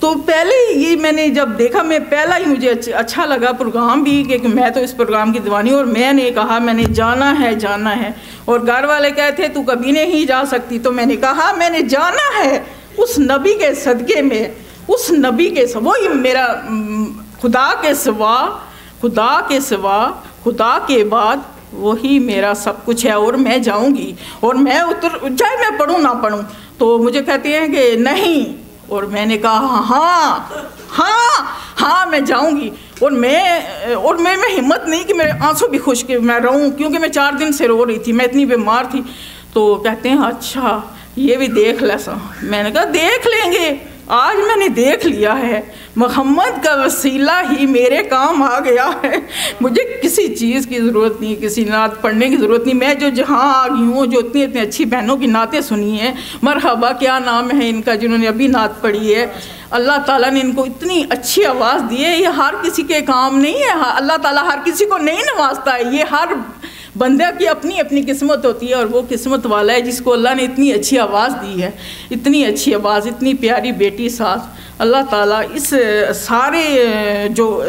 تو پہلے یہ میں نے جب دیکھا، میں پہلا ہی مجھے اچھا لگا پروگرام بھی کہ میں تو اس پروگرام کی دیوانی ہوں، اور میں نے کہا میں نے جانا ہے، اور گھر والے کہتے تو کبھی نہیں جا سکتی، تو میں نے کہا میں نے جانا ہے اس نبی کے صدقے میں، اس نبی کے وہی میرا خدا کے سوا خدا کے بعد وہی میرا سب کچھ ہے، اور میں جاؤں گی، اور میں چاہے میں پڑھوں نہ پڑھوں۔ تو مجھے کہتے ہیں کہ نہیں، اور میں نے کہا ہاں میں جاؤں گی، اور میں ہمت نہیں کہ میرے آنسو بھی خشک میں رہوں، کیونکہ میں 4 دن سے رو رہی تھی، میں اتنی بیمار تھی۔ تو کہتے ہیں اچھا یہ بھی دیکھ لے سا، میں نے کہا دیکھ لیں گے، آج میں نے دیکھ لیا ہے، محمد کا وسیلہ ہی میرے کام آ گیا ہے، مجھے کسی چیز کی ضرورت نہیں، کسی نعت پڑھنے کی ضرورت نہیں، میں جو جہاں آ گئی ہوں، جو اتنی اچھی بہنوں کی نعتیں سنی ہیں، مرحبا کیا نام ہے ان کا جنہوں نے ابھی نعت پڑھی ہے، اللہ تعالیٰ نے ان کو اتنی اچھی آواز دی ہے، یہ ہر کسی کے کام نہیں ہے، اللہ تعالیٰ ہر کسی کو نہیں نوازتا ہے، یہ ہر بندہ کی اپنی اپنی قسمت ہوتی ہے، اور وہ قسمت والا ہے جس کو اللہ نے اتنی اچھی آواز دی ہے، اتنی اچھی آواز، اتنی پیاری بیٹی ساتھ۔ اللہ تعالیٰ اس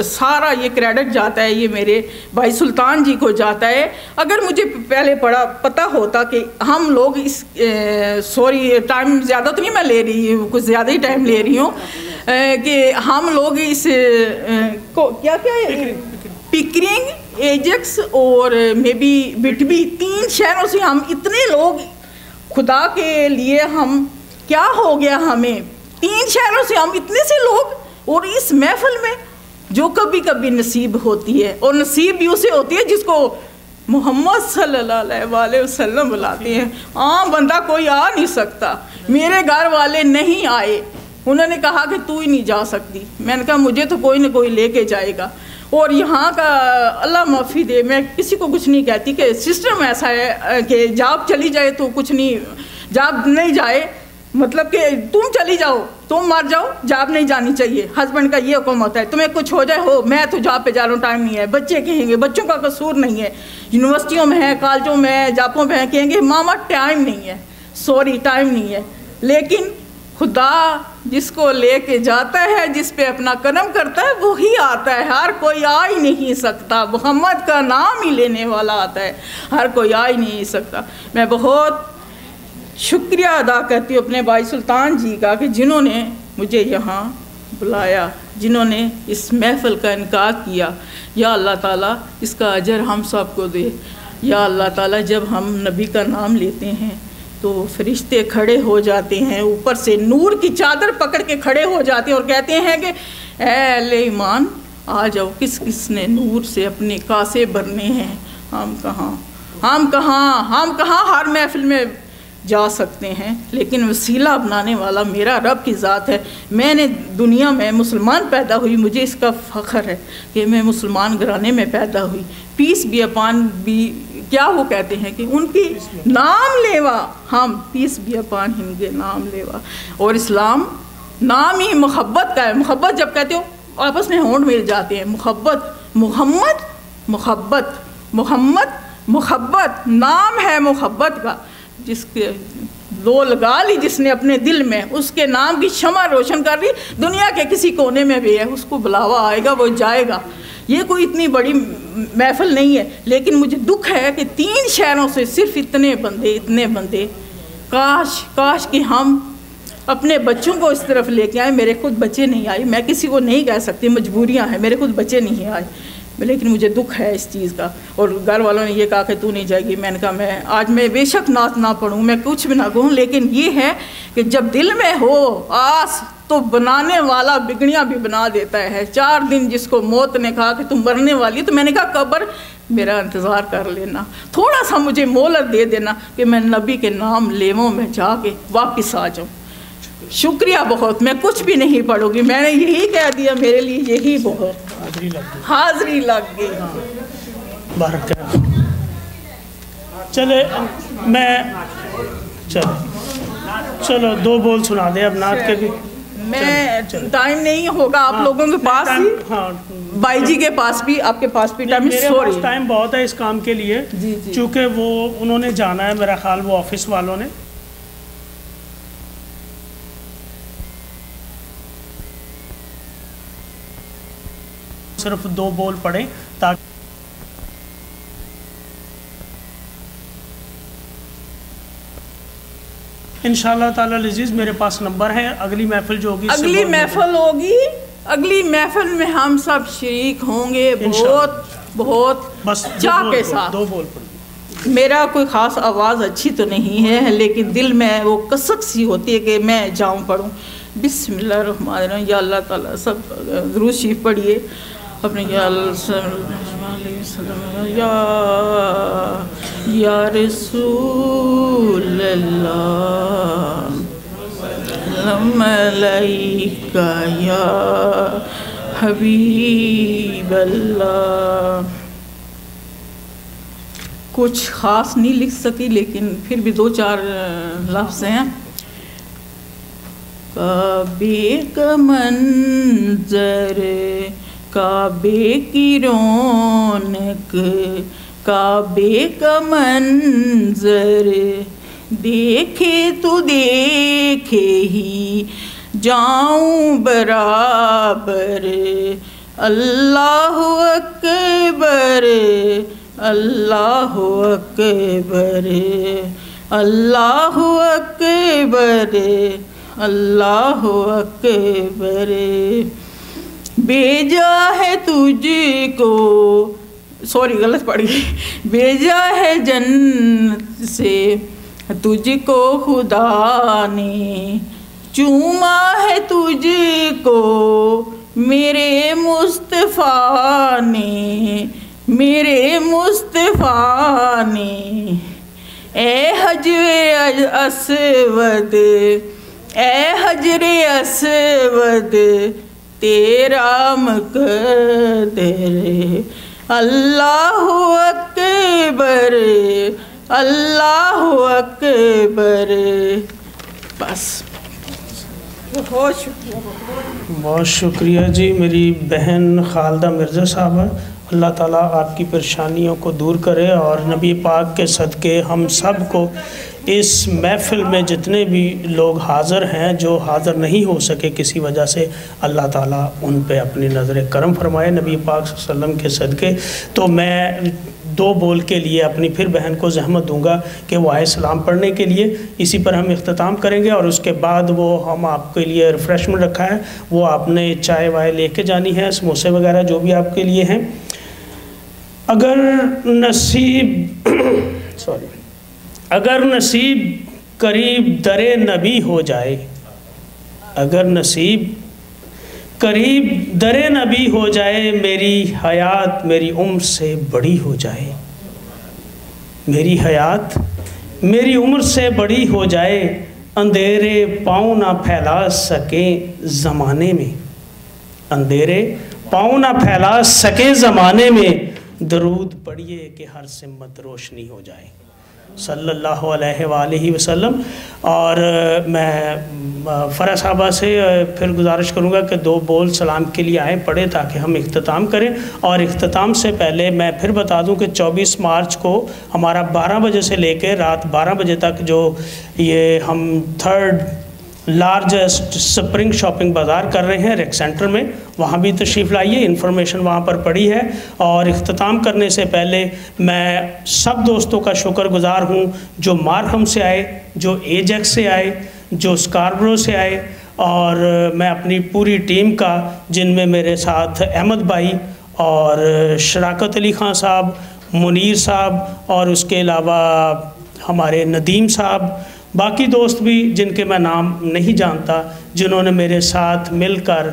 سارا یہ کریڈٹ جاتا ہے، یہ میرے بھائی سلطان جی کو جاتا ہے۔ اگر مجھے پہلے پتہ ہوتا کہ ہم لوگ ٹائم زیادہ تو نہیں میں لے رہی ہوں، کچھ زیادہ ہی ٹائم لے رہی ہوں، کہ ہم لوگ اس کو کیا پکرنگ، ایجکس اور مے بی بٹبی 3 شہروں سے ہم اتنے لوگ خدا کے لیے ہم کیا ہو گیا، ہمیں 3 شہروں سے ہم اتنے سے لوگ، اور اس محفل میں جو کبھی کبھی نصیب ہوتی ہے، اور نصیب بھی اسے ہوتی ہے جس کو محمد صلی اللہ علیہ وسلم بلاتے ہیں، عام بندہ کوئی آ نہیں سکتا۔ میرے گھر والے نہیں آئے، انہوں نے کہا کہ تو ہی نہیں جا سکتی، میں نے کہا مجھے تو کوئی نہ کوئی لے کے جائے گا، اور یہاں کا اللہ معافی دے، میں کسی کو کچھ نہیں کہتی کہ سسٹم ایسا ہے کہ جاب چلی جائے تو کچھ نہیں، جاب نہیں جائے مطلب کہ تم چلی جاؤ، تم مر جاؤ، جاب نہیں جانی چاہیے، ہسبینڈ کا یہ حکم ہوتا ہے، تمہیں کچھ ہو جائے ہو، میں تو جاب پہ جا رہا ہوں، ٹائم نہیں ہے، بچے کہیں گے بچوں کا قصور نہیں ہے، یونیورسٹیوں میں ہے، کالجوں میں ہے، جاپوں میں ہے، کہیں گے ماما ٹائم نہیں ہے، سوری ٹائم نہیں ہے، لیکن خدا جس کو لے کے جاتا ہے، جس پہ اپنا کرم کرتا ہے وہی آتا ہے، ہر کوئی آ ہی نہیں سکتا، محمد کا نام ہی لینے والا آتا ہے، ہر کوئی آ ہی نہیں سکتا۔ میں بہت شکریہ ادا کرتی ہوں اپنے بھائی سلطان جی کا کہ جنہوں نے مجھے یہاں بلایا، جنہوں نے اس محفل کا انعقاد کیا، یا اللہ تعالیٰ اس کا اجر ہم سب کو دے، یا اللہ تعالیٰ جب ہم نبی کا نام لیتے ہیں تو فرشتے کھڑے ہو جاتے ہیں، اوپر سے نور کی چادر پکڑ کے کھڑے ہو جاتے ہیں اور کہتے ہیں کہ اے اہل ایمان آ جاؤ، کس کس نے نور سے اپنے کاسے بھرنے ہیں، ہم کہاں ہر محفل میں جا سکتے ہیں، لیکن وسیلہ بنانے والا میرا رب کی ذات ہے۔ میں نے دنیا میں مسلمان پیدا ہوئی، مجھے اس کا فخر ہے کہ میں مسلمان گھرانے میں پیدا ہوئی، پیس بی اپان بھی کیا وہ کہتے ہیں کہ ان کی نام لیوا، ہم پیس بی اپان ان کے نام لیوا، اور اسلام نام ہی محبت کا ہے۔ محبت جب کہتے ہو آپس میں ہونٹ مل جاتے ہیں، محبت، محمد محبت، محمد محبت، نام ہے محبت کا، جس کے دو لگا لی جس نے اپنے دل میں، اس کے نام کی شمع روشن کر لی، دنیا کے کسی کونے میں بھی ہے اس کو بلاوا آئے گا، وہ جائے گا۔ یہ کوئی اتنی بڑی محفل نہیں ہے، لیکن مجھے دکھ ہے کہ 3 شہروں سے صرف اتنے بندے، کاش کہ ہم اپنے بچوں کو اس طرف لے کے آئے۔ میرے خود بچے نہیں آئے، میں کسی کو نہیں کہہ سکتی، مجبوریاں ہیں، میرے خود بچے نہیں آئے، لیکن مجھے دکھ ہے اس چیز کا۔ اور گھر والوں نے یہ کہا کہ تو نہیں جائے گی، میں نے کہا آج میں بے شک نعت نہ پڑھوں، میں کچھ بھی نہ کہوں، لیکن یہ ہے کہ جب دل میں ہو آس تو بنانے والا بگڑیاں بھی بنا دیتا ہے۔ 4 دن جس کو موت نے کہا کہ تم مرنے والی، تو میں نے کہا قبر میرا انتظار کر لینا، تھوڑا سا مجھے مہلت دے دینا کہ میں نبی کے نام لیموں میں جا کے واپس آ جاؤں۔ شکریہ بہت، میں کچھ بھی نہیں پڑھوں گی، میں نے یہی کہہ دیا، میرے لیے یہی بہت، حاضری لگ گئی۔ بارک چلے میں چلو 2 بول سنا دیں اب نعت کے بھی، میں ٹائم نہیں ہوگا آپ لوگوں کے پاس، بھائی جی کے پاس بھی، آپ کے پاس بھی ٹائم، میرے پاس ٹائم بہت ہے اس کام کے لیے، چونکہ انہوں نے جانا ہے، میرا خیال وہ آفس والوں نے۔ صرف 2 بول پڑھیں تاکہ انشاءاللہ تعالی العزیز میرے پاس نمبر ہے. اگلی محفل جو ہوگی اگلی محفل میں ہم سب شریک ہوں گے بہت بس چاہ کے ساتھ. 2 بول پڑھیں. میرا کوئی خاص آواز اچھی تو نہیں ہے لیکن دل میں وہ کسک سی ہوتی ہے کہ میں جاؤں پڑھوں. بسم اللہ الرحمن الرحیم. یا اللہ تعالیٰ سب درود شریف پڑھیے اپنے. یا رسول اللہ علیکہ یا حبیب اللہ. کچھ خاص نہیں لکھ سکی لیکن پھر بھی 2-4 لفظ ہیں. کعبے کا منظر، کعبے کی رونق، کعبے کا منظر دیکھے تو دیکھے ہی جاؤں برابر. اللہ اکبر اللہ اکبر اللہ اکبر اللہ اکبر. بھیجا ہے تجھ کو، سوری غلط پڑھ گئی، بھیجا ہے جنت سے تجھ کو خدا نے، چوما ہے تجھ کو میرے مصطفیٰ نے، میرے مصطفیٰ نے. اے حجر اسود، اے حجر اسود تیرا مقدر. اللہ اکبر اللہ اکبر. بس بہت شکریہ جی میری بہن خالدہ مرزا صاحبہ. اللہ تعالیٰ آپ کی پریشانیوں کو دور کرے اور نبی پاک کے صدقے ہم سب کو اس محفل میں جتنے بھی لوگ حاضر ہیں جو حاضر نہیں ہو سکے کسی وجہ سے، اللہ تعالیٰ ان پہ اپنی نظر کرم فرمائے نبی پاک صلی اللہ علیہ وسلم کے صدقے. تو میں 2 بول کے لیے اپنی پھر بہن کو زحمت دوں گا کہ وہ آئے سلام پڑھنے کے لیے. اسی پر ہم اختتام کریں گے اور اس کے بعد وہ ہم آپ کے لیے ریفریشمنٹ رکھا ہے، وہ آپ نے چائے وائے لے کے جانی ہے، سموسے وغیرہ جو بھی آپ کے لیے ہیں. اگر نصیب قریب در نبی ہو جائے، اگر نصیب قریب در نبی ہو جائے، میری حیات میری عمر سے بڑی ہو جائے، میری حیات میری عمر سے بڑی ہو جائے، اندھیرے پاؤں نہ پھیلا سکیں زمانے میں، اندھیرے پاؤں نہ پھیلا سکیں زمانے میں، درود پڑھیے کہ ہر سمت روشنی ہو جائے صلی اللہ علیہ وآلہ وسلم. اور میں فرح صاحبہ سے پھر گزارش کروں گا کہ 2 بول سلام کے لیے آئیں پڑھیں تاکہ ہم اختتام کریں. اور اختتام سے پہلے میں پھر بتا دوں کہ 24 مارچ کو ہمارا 12 بجے سے لے کے رات 12 بجے تک جو یہ ہم 3rd لارجسٹ سپرنگ شاپنگ بازار کر رہے ہیں ریک سینٹر میں، وہاں بھی تشریف لائیے، انفارمیشن وہاں پر پڑی ہے. اور اختتام کرنے سے پہلے میں سب دوستوں کا شکر گزار ہوں جو مارکھم سے آئے، جو ایجیکس سے آئے، جو اسکاربرو سے آئے، اور میں اپنی پوری ٹیم کا جن میں میرے ساتھ احمد بھائی اور شراکت علی خان صاحب، منیر صاحب اور اس کے علاوہ ہمارے ندیم صاحب، باقی دوست بھی جن کے میں نام نہیں جانتا، جنہوں نے میرے ساتھ مل کر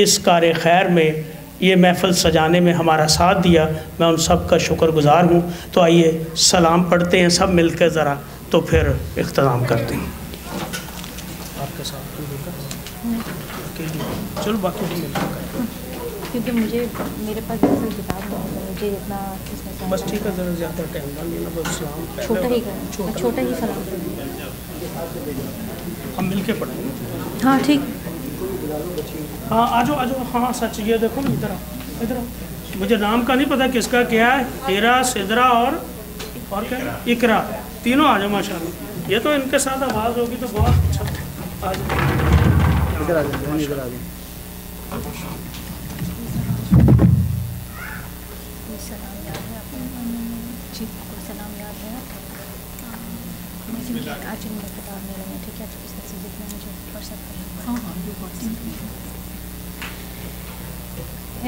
اس کار خیر میں یہ محفل سجانے میں ہمارا ساتھ دیا، میں ان سب کا شکر گزار ہوں. تو آئیے سلام پڑھتے ہیں سب مل کے ذرا، تو پھر اختتام کرتے ہیں. آپ کے ساتھ چلو باقی کیونکہ مجھے میرے پاس اصل کتاب نہیں ہے، مجھے اتنا بس ٹھیک ہے، ذرا زیادہ ٹائم نہ لینا، بس سلام چھوٹا ہی سلام ہم مل کے پڑھیں گے. ہاں ٹھیک. ہاں آ جاؤ. ہاں سچ یہ دیکھو نا، ادھر مجھے نام کا نہیں پتہ کس کا کیا ہے، ہیرا، سدرا اور کیا اقرا، تینوں آ جاؤ ماشاء اللہ. یہ تو ان کے ساتھ آواز ہوگی تو بہت اچھا. آ جاؤ. جی سلام یاد ہے مجھے آج ان میں کتاب نہیں لگے ٹھیک ہے تو اس میں سے جتنا مجھے واٹس ایپ کریں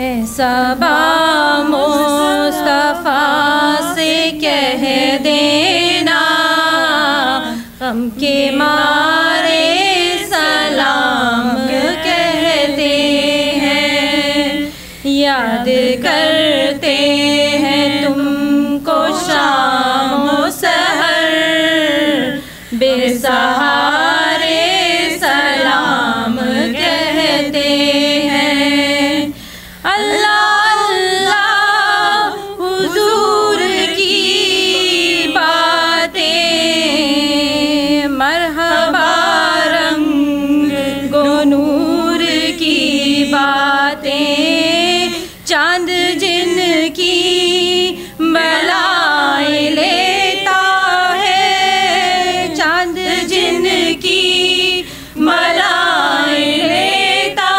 ایسا با مصطفیٰ سے کہہ دینا غم کے مارے سلام کہتے ہیں یاد کرتے ہیں تم کو شام و سحر بے سہارے سلام کہتے ہیں اللہ اللہ حضور کی باتیں مرحبا رنگ گو نور کی باتیں چاند جن کی بلائیں لیتا ہے چاند جن کی بلائیں لیتا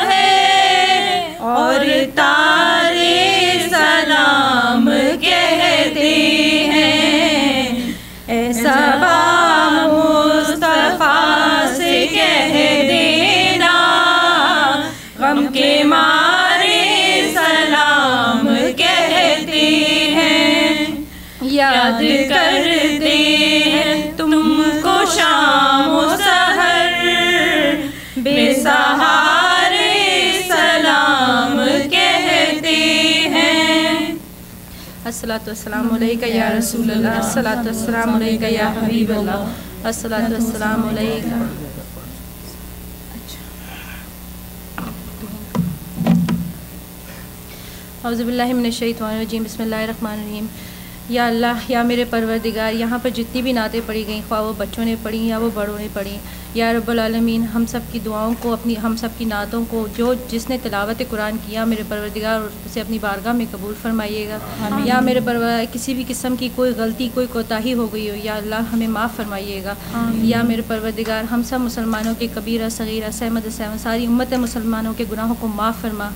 ہے اور تارے سلام کہتے ہیں ایسا با مصطفیٰ سے کہہ دینا غم کے مارے سلام کہتے ہیں یاد کرتے ہیں تم کو شام و سحر بے سہارے سلام کہتے ہیں الصلاۃ والسلام علیکہ یا رسول اللہ الصلاۃ والسلام علیکہ یا حبیب اللہ الصلاۃ والسلام علیکہ اعوذ باللہ من الشیطان الرجیم بسم اللہ الرحمن الرحیم یا اللہ یا میرے پروردگار یہاں پر جتنی بھی نعتیں پڑھی گئیں خواہ وہ بچوں نے پڑھی یا وہ بڑوں نے پڑھی یا رب العالمین ہم سب کی دعاؤں کو ہم سب کی نعتوں کو جس نے تلاوت قرآن کیا میرے پروردگار اسے اپنی بارگاہ میں قبول فرمائیے گا یا میرے پروردگار کسی بھی قسم کی کوئی غلطی کوئی کوتاہی ہو گئی ہو یا اللہ ہمیں معاف فرمائیے گا یا میرے پروردگار ہم سب مسلمانوں کے کبیرہ صغیرہ سحمد سحمد ساری امت مسلمانوں کے گناہوں کو معاف فرما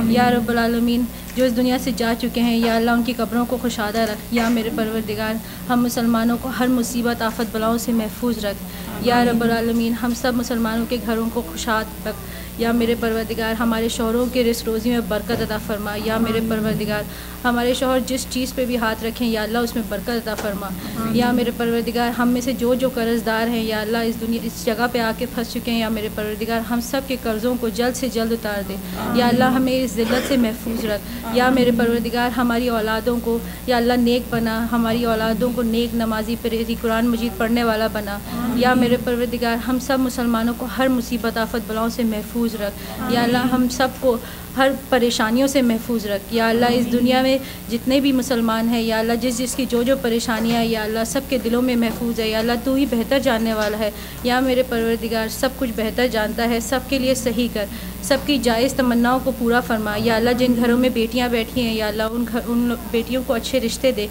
یا رب العالمین جو اس دنیا سے جا چکے ہیں یا اللہ ان کی قبروں کو خوشادہ رکھ یا میرے پروردگار ہم مسلمانوں کو ہر مصیبت آفت بلاؤں سے محفوظ رکھ یا رب العالمین ہم سب مسلمانوں کے گھروں کو خوشحال رکھ یا میرے پروردگار ہمارے شوہروں کے رزق روزی میں برکت عطا فرما یا میرے پروردگار ہمارے شوہر جس چیز پہ بھی ہاتھ رکھیں یا اللہ اس میں برکت عطا فرما یا میرے پروردگار ہم میں سے جو قرض دار ہیں یا اللہ اس جگہ پہ آ کے پھنس چکے ہیں یا میرے پروردگار ہم سب کے قرضوں کو جلد سے جلد اتار دے یا اللہ ہمیں اس ذلت سے محفوظ رکھ یا میرے پروردگار ہماری اولادوں کو یا اللہ نیک بنا ہماری اولادوں کو نیک نمازی پرہیزی قرآن مجید پڑھنے والا بنا یا میرے پروردگار ہم سب مسلمانوں کو ہر مصیبت آفت بلاؤں سے محفوظ رکھ یا اللہ ہم سب کو ہر پریشانیوں سے محفوظ رکھ یا اللہ اس دنیا میں جتنے بھی مسلمان ہیں یا اللہ جس کی جو پریشانیاں یا اللہ سب کے دلوں میں محفوظ ہے یا اللہ تو ہی بہتر جاننے والا ہے یا میرے پروردگار سب کچھ بہتر جانتا ہے سب کے لیے صحیح کر سب کی جائز تمناؤں کو پورا فرما یا اللہ جن گھروں میں بیٹیاں بیٹھی ہیں یا اللہ ان بیٹیوں کو اچھے رشتے دے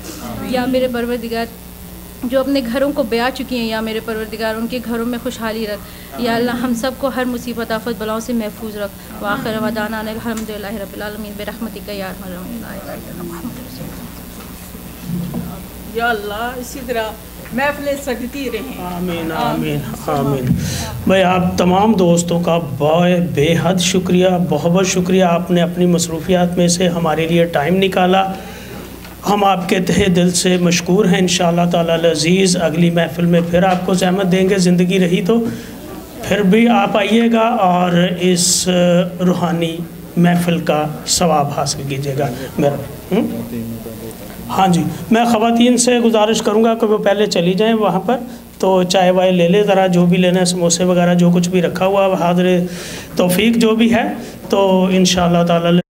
یا میرے پروردگار جو اپنے گھروں کو بیاہ چکی ہیں یا میرے پروردگار ان کے گھروں میں خوشحالی رکھ یا اللہ ہم سب کو ہر مصیبت آفت بلاؤں سے محفوظ رکھ وآخر دعوانا الحمد للہ رب العالمین برحمتک یا ارحم الراحمین یا اللہ اسی طرح محفلیں سجتی رہیں آمین آمین آمین بھائی آپ تمام دوستوں کا بے حد شکریہ بہت شکریہ آپ نے اپنی مصروفیات میں سے ہمارے لیے ٹائم نکالا ہم آپ کے تہہ دل سے مشکور ہیں انشاءاللہ تعالی العزیز اگلی محفل میں پھر آپ کو زحمت دیں گے زندگی رہی تو پھر بھی آپ آئیے گا اور اس روحانی محفل کا ثواب حاصل کیجیے گا میرا ہاں جی میں خواتین سے گزارش کروں گا کہ وہ پہلے چلی جائیں وہاں پر تو چائے وائے لے لے ذرا جو بھی لینا ہے سموسے وغیرہ جو کچھ بھی رکھا ہوا حاضر توفیق جو بھی ہے تو انشاءاللہ تعالی